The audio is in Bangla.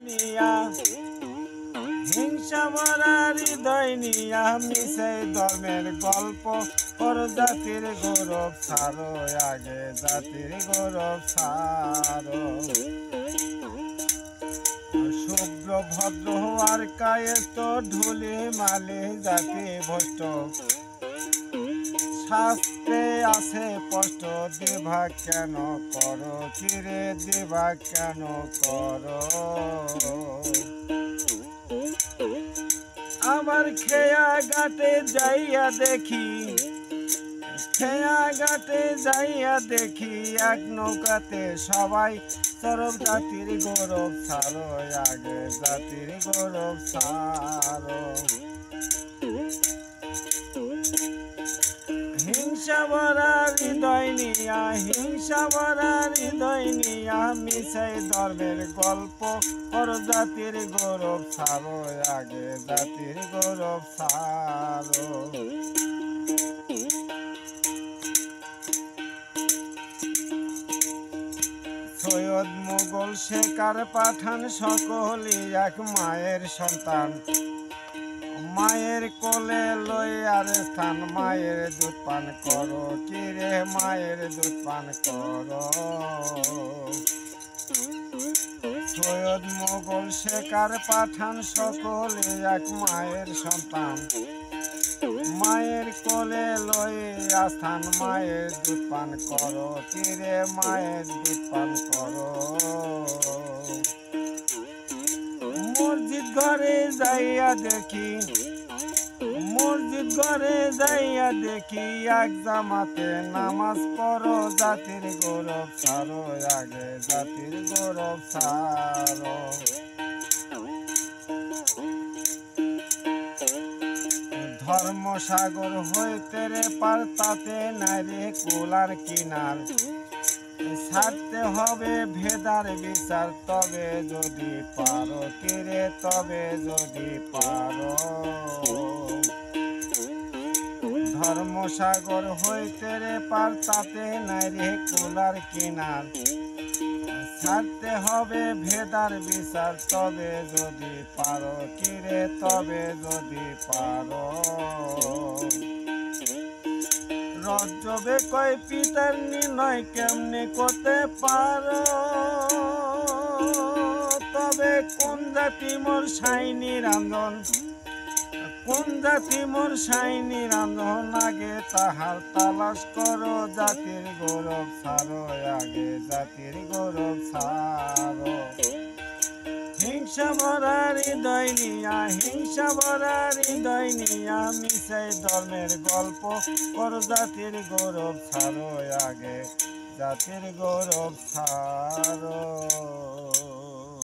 নিয়া হিংসা ভরা হৃদয় নিয়া মিশে ধর্মের গল্প ওর জাতির গৌরব ছাড়ো আগে জাতির গৌরব ছাড়ো শুভ্র ভদ্র হওয়ার কায়েস্ত ঢুলি মালি জাতি ভষ্ট শাস্ত্রে আছে স্পষ্ট দিবা কেন করো চিরে দিবা কেন করো আমার খেয়া ঘাটে যাইয়া দেখি খেয়া ঘাটে যাইয়া দেখি এক নৌকাতে সবাই সরব জাতির গৌরব ছাড়ো আগে জাতির গৌরব ছাড়ো হিংসা ভরা হৃদয় নিয়া হিংসা ভরা হৃদয় নিয়া মিশাই ধর্মের গল্প ওর জাতির গৌরব ছাড়ো আগে জাতির গৌরব ছাড়ো সৈয়দ মুঘল শেখার পাঠান সকলই এক মায়ের সন্তান মায়ের কোলে লইয়ার স্থান মায়ের দুধ পান করো কিরে মায়ের দুধ পান করো সৈয়দ মুঘল শেখার পাঠান সকলে এক মায়ের সন্তান মায়ের কোলে লইয়া স্থান মায়ের দুধ পান করো কিরে মায়ের দুধ পান করো মসজিদ ঘরে যাইয়া দেখি মসজিদ ঘরে যাইয়া দেখি এক জামাতে নামাজ পড়ো জাতির গৌরব ছাড়ো আগে জাতির গৌরব ছাড়ো ধর্মসাগর হইতে রে পার তাতে নাইরে কুলার কিনার ছাড়তে হবে ভেদার বিচার তবে যদি পারো কিরে তবে যদি পারো ধর্মসাগর হইতে রে পার তাতে নাইরে কুলার কিনার ছাড়তে হবে ভেদার বিচার তবে যদি পারো কিরে তবে যদি পারো রজ্জবে কয় পিতার নির্ণয় কেমনে করতে পারো তবে কোন জাতি মোর সাইনি রান্ধন কোন জাতি মোর সাইনি রান্ধন আগে তাহার তালাশ করো জাতির গৌরব ছাড়ো আগে জাতির গৌরব ছাড়ো হিংসা ভরা হৃদয় নিয়া হিংসা ভরা হৃদয় নিয়া মিশাই ধর্মের গল্প ওর জাতির গৌরব ছাড়ো আগে জাতির গৌরব ছাড়ো।